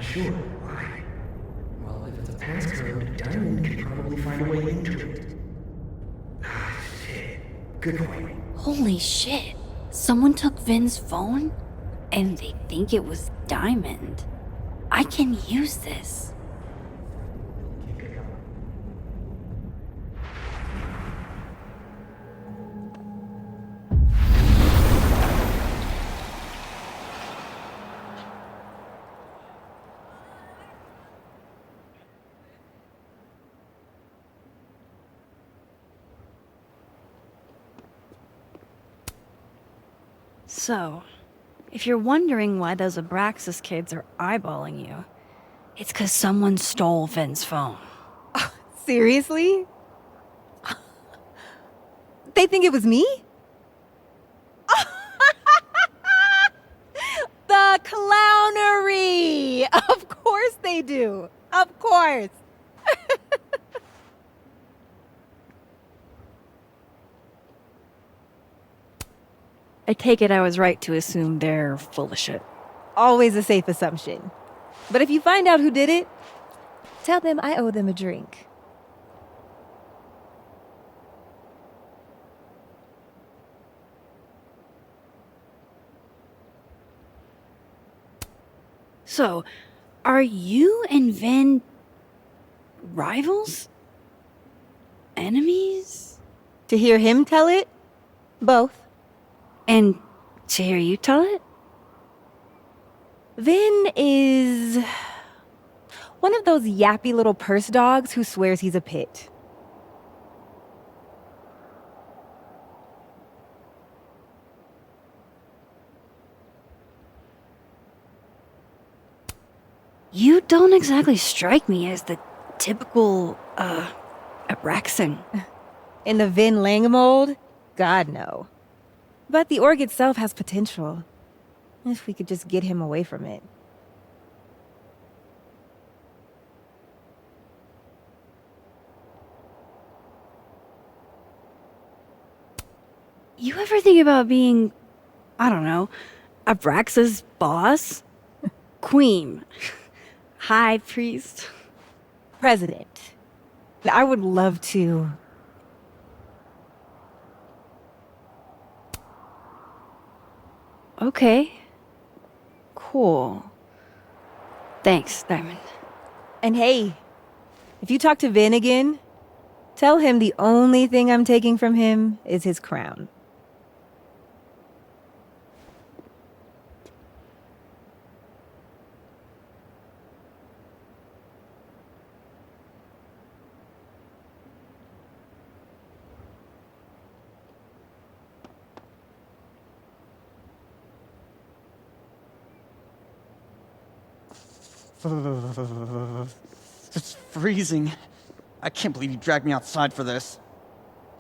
not sure. Why? Well, if it's a passcode, Diamond could probably find a way into it. Ah, shit. Good point. Holy shit. Someone took Vin's phone? And they think it was Diamond. I can use this. So, if you're wondering why those Abraxas kids are eyeballing you, it's 'cause someone stole Vin's phone. Seriously? They think it was me? The clownery! Of course they do. Of course. I take it I was right to assume they're full of shit. Always a safe assumption. But if you find out who did it, tell them I owe them a drink. So, are you and Vin rivals? Enemies? To hear him tell it, both. And to hear you tell it? Vin is one of those yappy little purse dogs who swears he's a pit. You don't exactly strike me as the typical, Abraxan. In the Vin Lang mold? God, no. But the org itself has potential. If we could just get him away from it. You ever think about being, I don't know, Abraxa's boss? Queen. High priest. President. I would love to. Okay. Cool. Thanks, Diamond. And hey, if you talk to Vin again, tell him the only thing I'm taking from him is his crown. It's freezing. I can't believe you dragged me outside for this.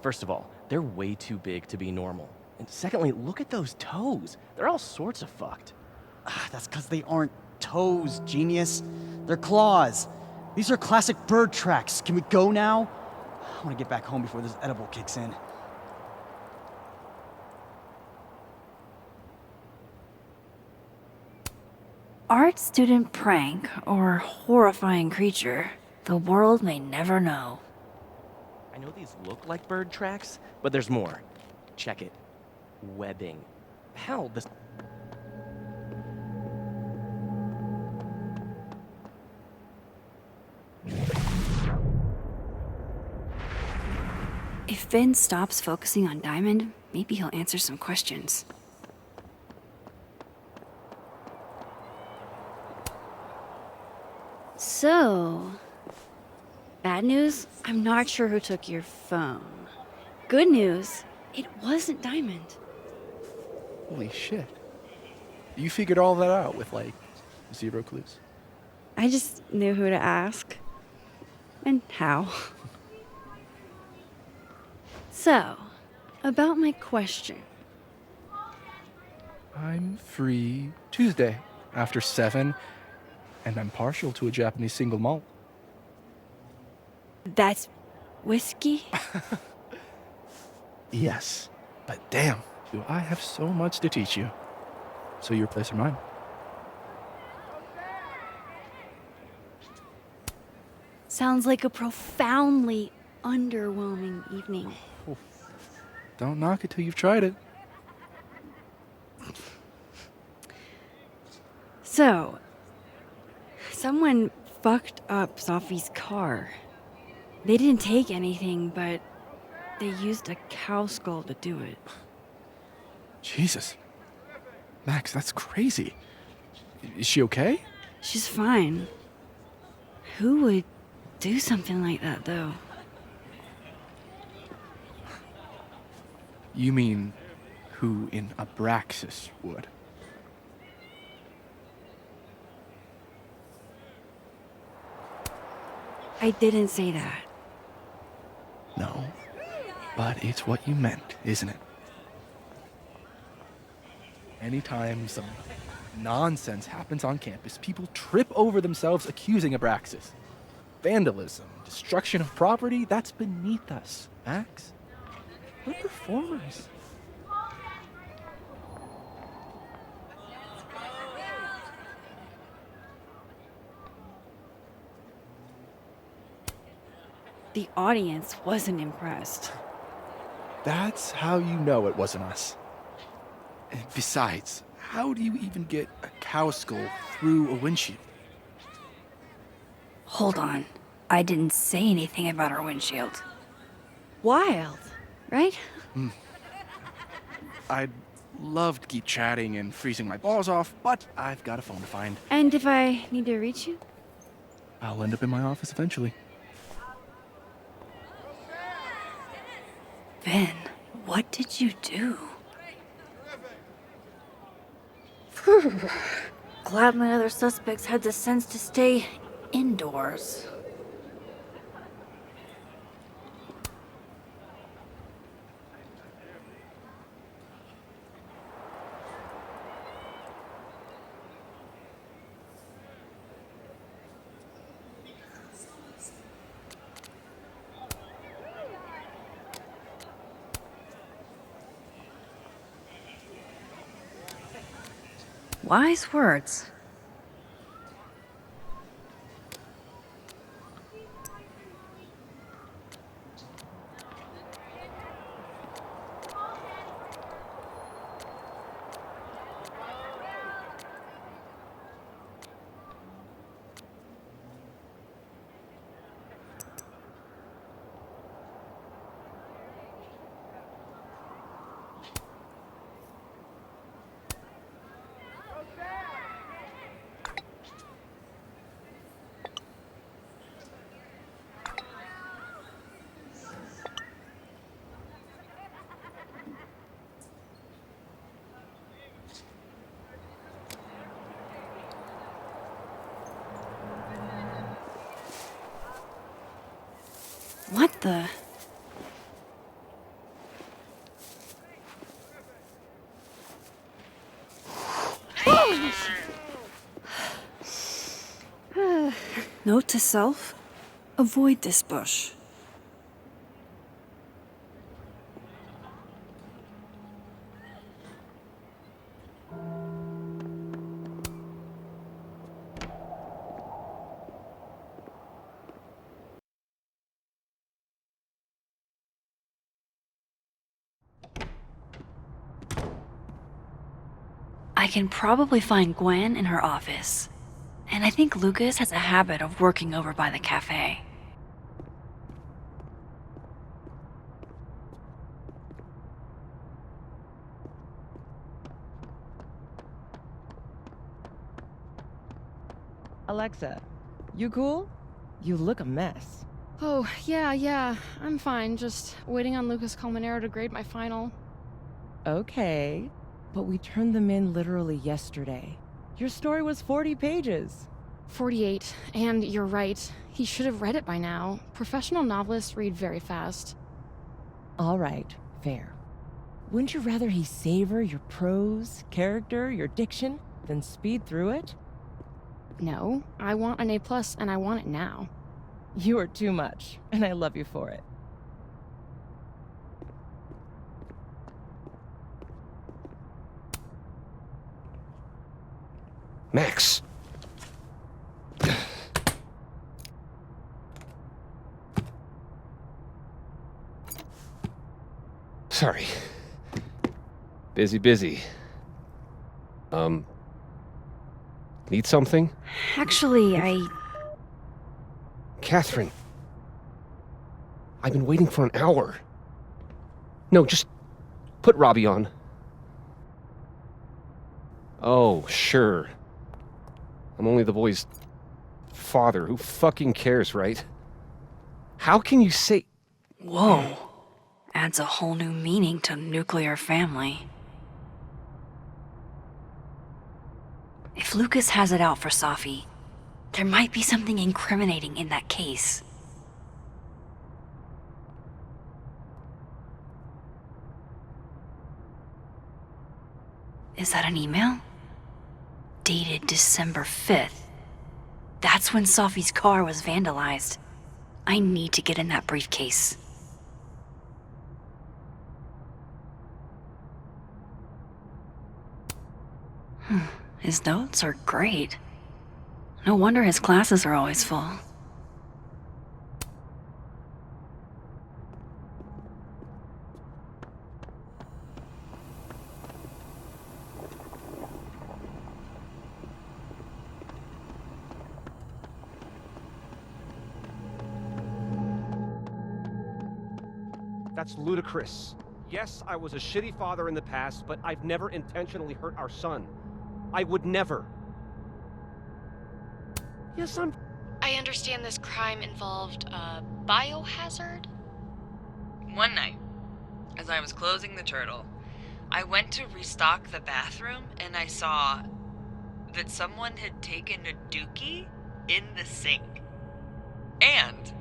First of all, they're way too big to be normal. And secondly, look at those toes. They're all sorts of fucked. That's because they aren't toes, genius. They're claws. These are classic bird tracks. Can we go now? I want to get back home before this edible kicks in. Art student prank or horrifying creature, the world may never know. I know these look like bird tracks, but there's more. Check it. Webbing. Hell, this... If Vin stops focusing on Diamond, maybe he'll answer some questions. So, bad news, I'm not sure who took your phone. Good news, it wasn't Diamond. Holy shit. You figured all that out with, like, 0 clues? I just knew who to ask. And how. So, about my question. I'm free Tuesday after 7, and I'm partial to a Japanese single malt. That's whiskey? Yes, but damn, do I have so much to teach you. So your place or mine? Sounds like a profoundly underwhelming evening. Don't knock it till you've tried it. So, someone fucked up Safi's car. They didn't take anything, but they used a cow skull to do it. Jesus. Max, that's crazy. Is she okay? She's fine. Who would do something like that, though? You mean who in Abraxas would? I didn't say that. No. But it's what you meant, isn't it? Anytime some nonsense happens on campus, people trip over themselves accusing Abraxas. Vandalism, destruction of property, that's beneath us, Max. We're performers. The audience wasn't impressed. That's how you know it wasn't us. And besides, how do you even get a cow skull through a windshield? Hold on. I didn't say anything about our windshield. Wild, right? I'd love to keep chatting and freezing my balls off, but I've got a phone to find. And if I need to reach you? I'll end up in my office eventually. Ben, what did you do? Glad my other suspects had the sense to stay indoors. Wise words. What the? Note to self, avoid this bush. I can probably find Gwen in her office. And I think Lucas has a habit of working over by the cafe. Alexa, you cool? You look a mess. Oh, yeah, I'm fine. Just waiting on Lucas Colmenero to grade my final. Okay, but we turned them in literally yesterday. Your story was 40 pages. 48, and you're right. He should have read it by now. Professional novelists read very fast. All right, fair. Wouldn't you rather he savor your prose, character, your diction, than speed through it? No, I want an A+, and I want it now. You are too much, and I love you for it. Max. Sorry. Busy. Need something? Actually, Catherine. I've been waiting for an hour. No, just put Robbie on. Oh, sure. I'm only the boy's father. Who fucking cares, right? How can you say... Whoa. Adds a whole new meaning to nuclear family. If Lucas has it out for Safi, there might be something incriminating in that case. Is that an email? Dated December 5th. That's when Safi's car was vandalized. I need to get in that briefcase. His notes are great. No wonder his classes are always full. That's ludicrous. Yes, I was a shitty father in the past, but I've never intentionally hurt our son. I would never. Yes, I understand this crime involved a biohazard? One night, as I was closing the turtle, I went to restock the bathroom and I saw that someone had taken a dookie in the sink. And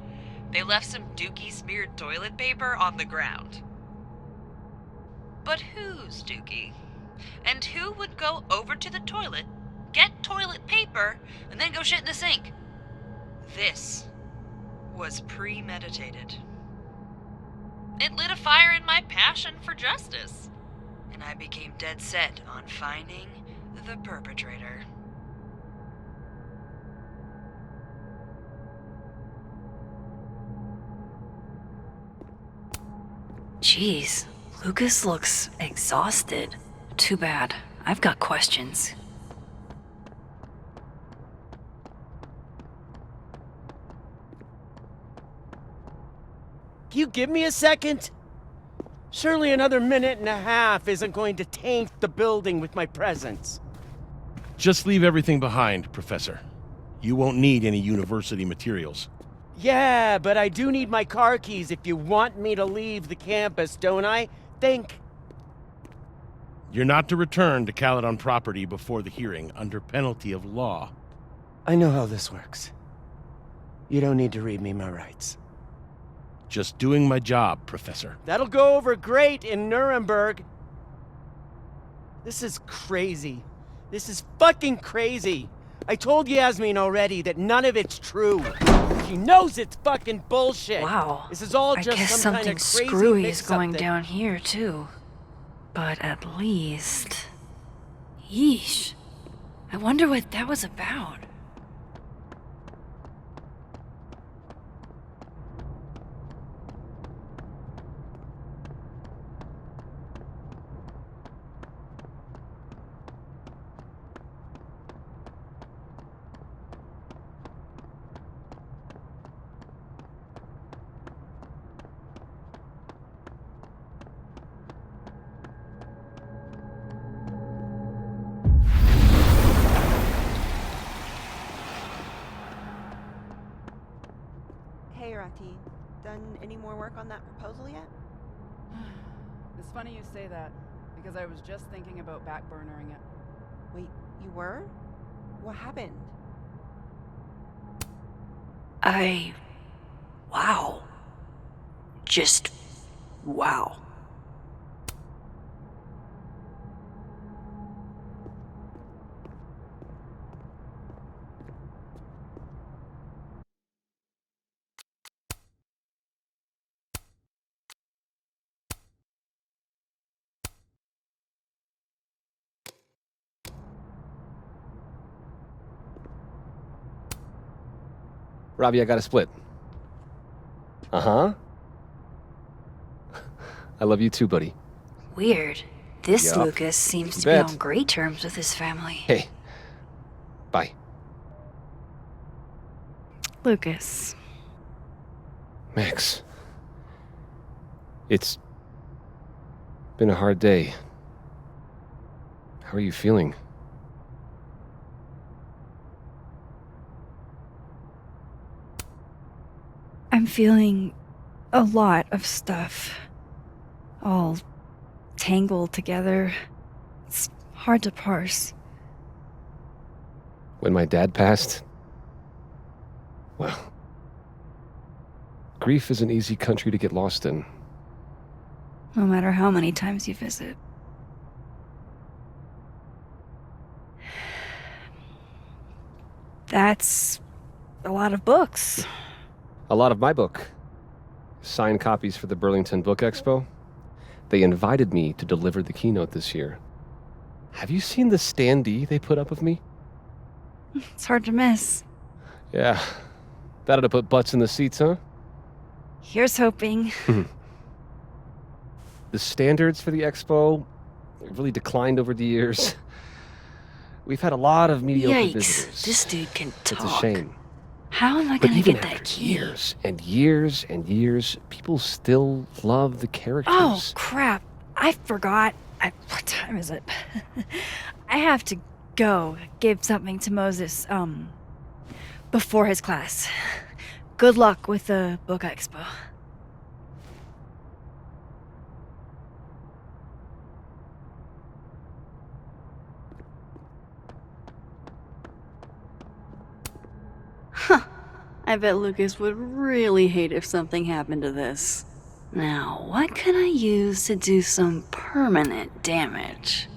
they left some dookie-smeared toilet paper on the ground. But whose dookie? And who would go over to the toilet, get toilet paper, and then go shit in the sink? This was premeditated. It lit a fire in my passion for justice, and I became dead set on finding the perpetrator. Jeez, Lucas looks exhausted. Too bad. I've got questions. Can you give me a second? Surely another minute and a half isn't going to taint the building with my presence. Just leave everything behind, Professor. You won't need any university materials. Yeah, but I do need my car keys if you want me to leave the campus, don't I? Think. You're not to return to Caledon property before the hearing under penalty of law. I know how this works. You don't need to read me my rights. Just doing my job, Professor. That'll go over great in Nuremberg. This is crazy. This is fucking crazy. I told Yasmin already that none of it's true. She knows it's fucking bullshit. Wow. This is all I just guess some kind something of crazy screwy is mix-up going that- down here, too. But at least... Yeesh. I wonder what that was about. Hey, Rati. Done any more work on that proposal yet? It's funny you say that, because I was just thinking about backburnering it. Wait, you were? What happened? Wow. Just... wow. Robbie, I got a split. Uh-huh. I love you too, buddy. Weird. This Yup. Lucas seems to be Bet. on great terms with his family. Hey. Bye. Lucas. Max. It's been a hard day. How are you feeling? I'm feeling a lot of stuff. All tangled together. It's hard to parse. When my dad passed, well, grief is an easy country to get lost in. No matter how many times you visit. That's a lot of books. A lot of my book. Signed copies for the Burlington Book Expo. They invited me to deliver the keynote this year. Have you seen the standee they put up of me? It's hard to miss. Yeah. That'd have put butts in the seats, huh? Here's hoping. The standards for the expo have really declined over the years. We've had a lot of mediocre Yikes. visitors. This dude can talk. It's a shame. How am I But gonna even get that after key? years and years and years, people still love the characters. Oh, crap. I forgot. What time is it? I have to go give something to Moses, before his class. Good luck with the book expo. Huh. I bet Lucas would really hate if something happened to this. Now, what can I use to do some permanent damage?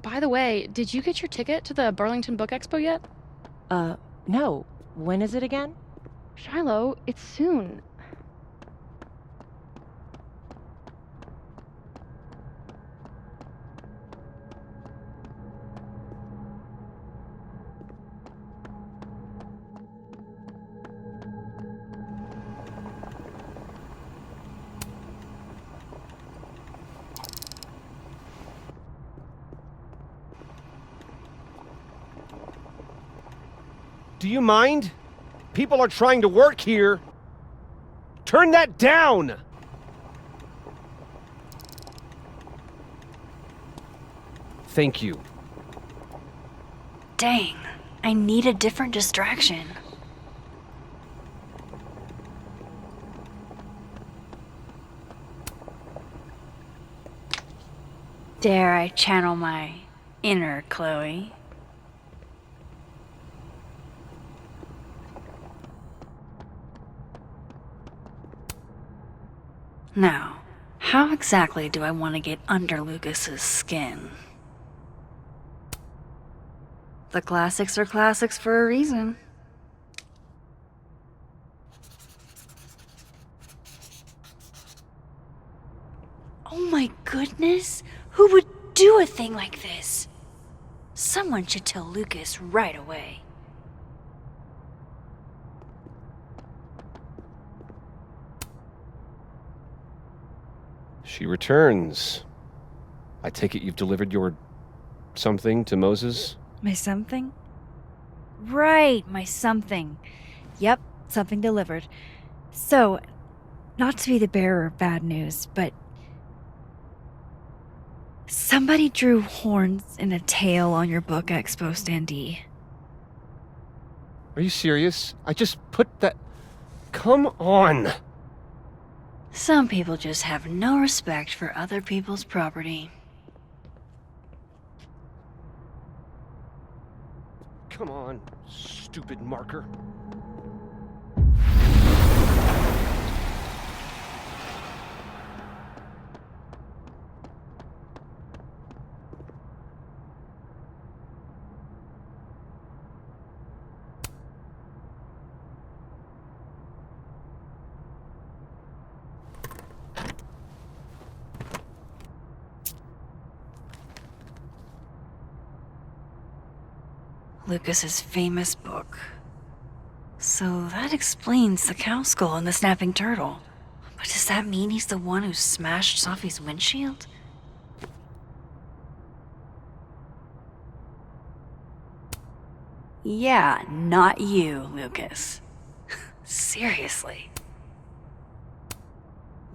By the way, did you get your ticket to the Burlington Book Expo yet? No. When is it again? Shiloh, it's soon. Do you mind? People are trying to work here. Turn that down! Thank you. Dang, I need a different distraction. Dare I channel my inner Chloe? Now, how exactly do I want to get under Lucas's skin? The classics are classics for a reason. Oh my goodness! Who would do a thing like this? Someone should tell Lucas right away. She returns. I take it you've delivered your something to Moses? My something? Right, my something. Yep, something delivered. So, not to be the bearer of bad news, but somebody drew horns and a tail on your book expo standee. Are you serious? I just put that... Come on! Some people just have no respect for other people's property. Come on, stupid marker. Lucas's famous book. So that explains the cow skull and the snapping turtle. But does that mean he's the one who smashed Safi's windshield? Yeah, not you, Lucas. Seriously.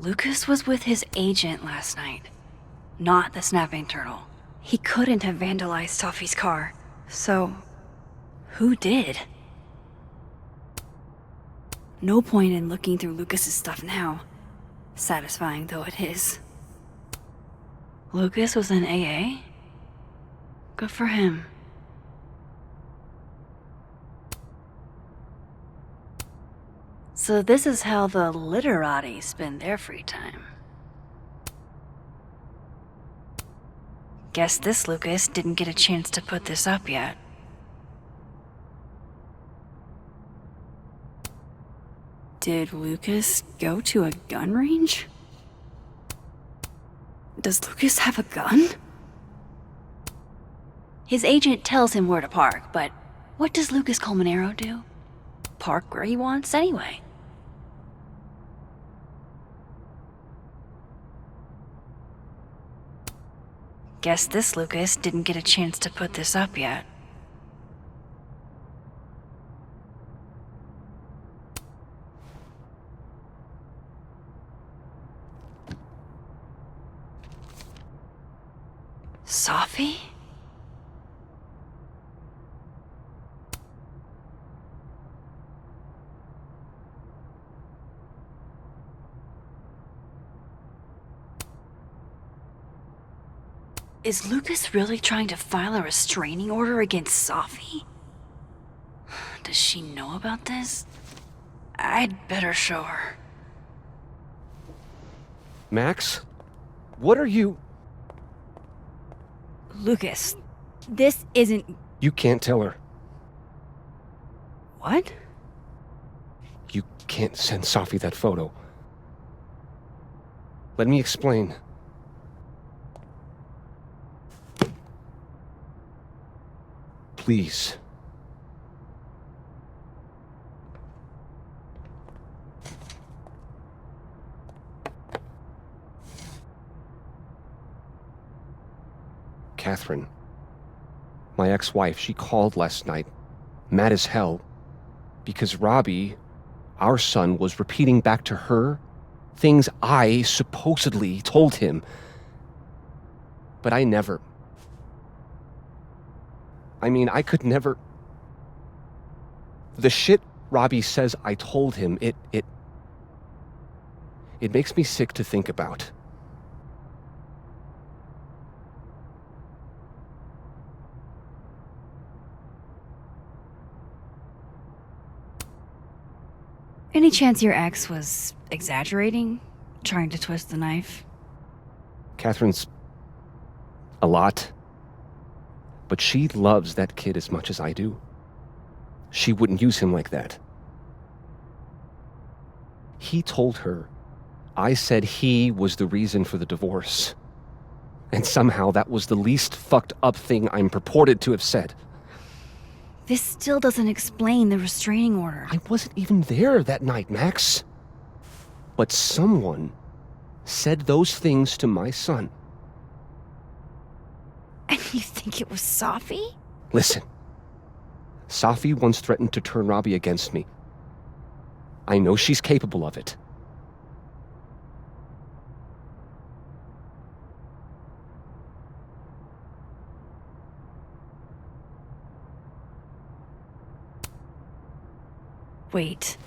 Lucas was with his agent last night, not the snapping turtle. He couldn't have vandalized Safi's car. So, who did? No point in looking through Lucas's stuff now, satisfying though it is. Lucas was in AA? Good for him. So this is how the literati spend their free time. Guess this Lucas didn't get a chance to put this up yet. Did Lucas go to a gun range? Does Lucas have a gun? His agent tells him where to park, but what does Lucas Colmenero do? Park where he wants anyway. Guess this Lucas didn't get a chance to put this up yet. Safi? Is Lucas really trying to file a restraining order against Safi? Does she know about this? I'd better show her. Max? What are you... Lucas, this isn't... You can't tell her. What? You can't send Safi that photo. Let me explain. Please. Catherine, my ex-wife, she called last night, mad as hell, because Robbie, our son, was repeating back to her things I supposedly told him. But I never... I could never... The shit Robbie says I told him, it makes me sick to think about. Any chance your ex was exaggerating? Trying to twist the knife? Catherine's a lot. But she loves that kid as much as I do. She wouldn't use him like that. He told her I said he was the reason for the divorce. And somehow that was the least fucked up thing I'm purported to have said. This still doesn't explain the restraining order. I wasn't even there that night, Max. But someone said those things to my son. And you think it was Safi? Listen. Safi once threatened to turn Robbie against me. I know she's capable of it. Wait.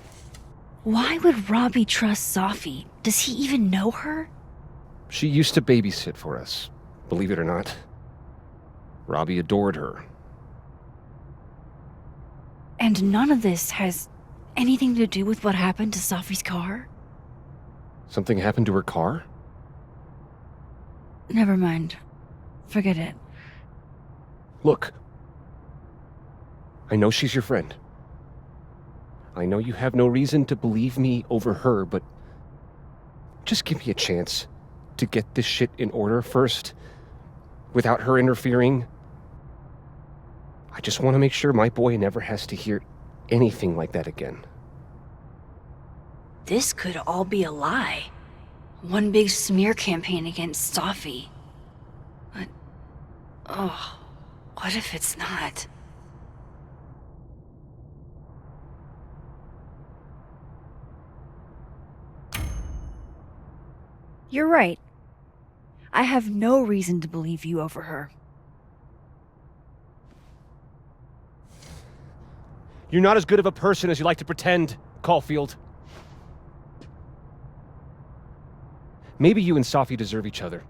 Why would Robbie trust Safi? Does he even know her? She used to babysit for us, believe it or not. Robbie adored her. And none of this has anything to do with what happened to Safi's car? Something happened to her car? Never mind. Forget it. Look. I know she's your friend. I know you have no reason to believe me over her, but just give me a chance to get this shit in order first, without her interfering. I just want to make sure my boy never has to hear anything like that again. This could all be a lie. One big smear campaign against Safi. But, oh, what if it's not? You're right. I have no reason to believe you over her. You're not as good of a person as you like to pretend, Caulfield. Maybe you and Safi deserve each other.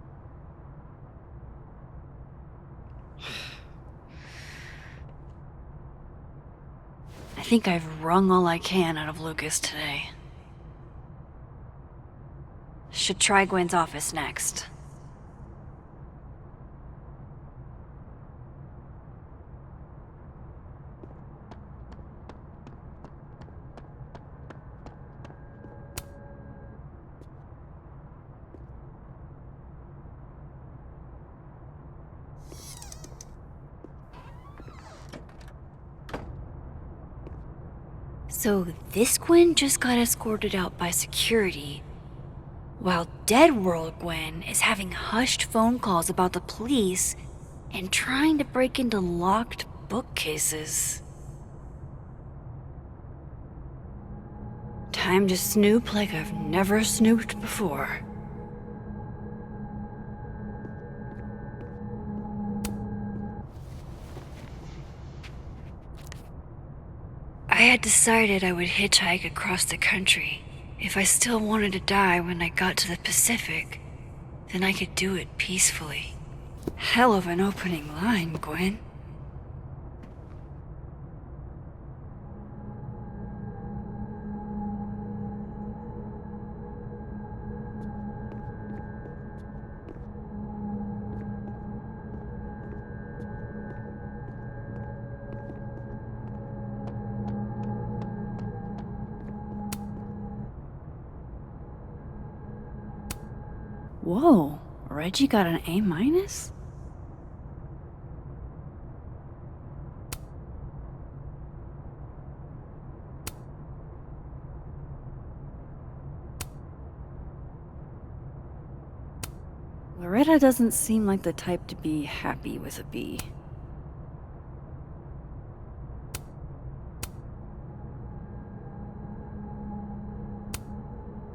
I think I've wrung all I can out of Lucas today. Should try Gwen's office next. So this Gwen just got escorted out by security, while Dead World Gwen is having hushed phone calls about the police and trying to break into locked bookcases. Time to snoop like I've never snooped before. I had decided I would hitchhike across the country. If I still wanted to die when I got to the Pacific, then I could do it peacefully. Hell of an opening line, Gwen. Whoa, Reggie got an A-? Loretta doesn't seem like the type to be happy with a B.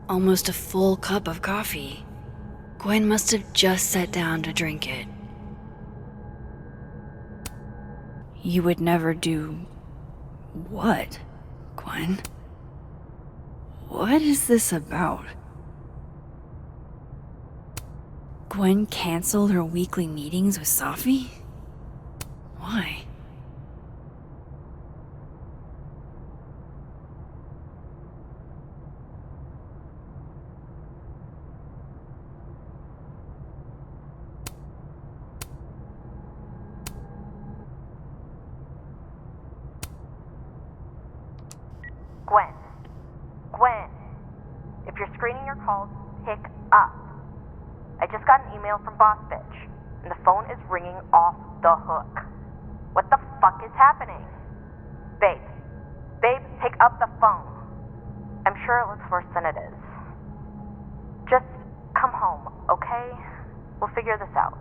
Almost a full cup of coffee. Gwen must have just sat down to drink it. You would never do... what, Gwen? What is this about? Gwen canceled her weekly meetings with Safi? Why? Gwen, if you're screening your calls, pick up. I just got an email from Boss Bitch, and the phone is ringing off the hook. What the fuck is happening? Babe, pick up the phone. I'm sure it looks worse than it is. Just come home, okay? We'll figure this out.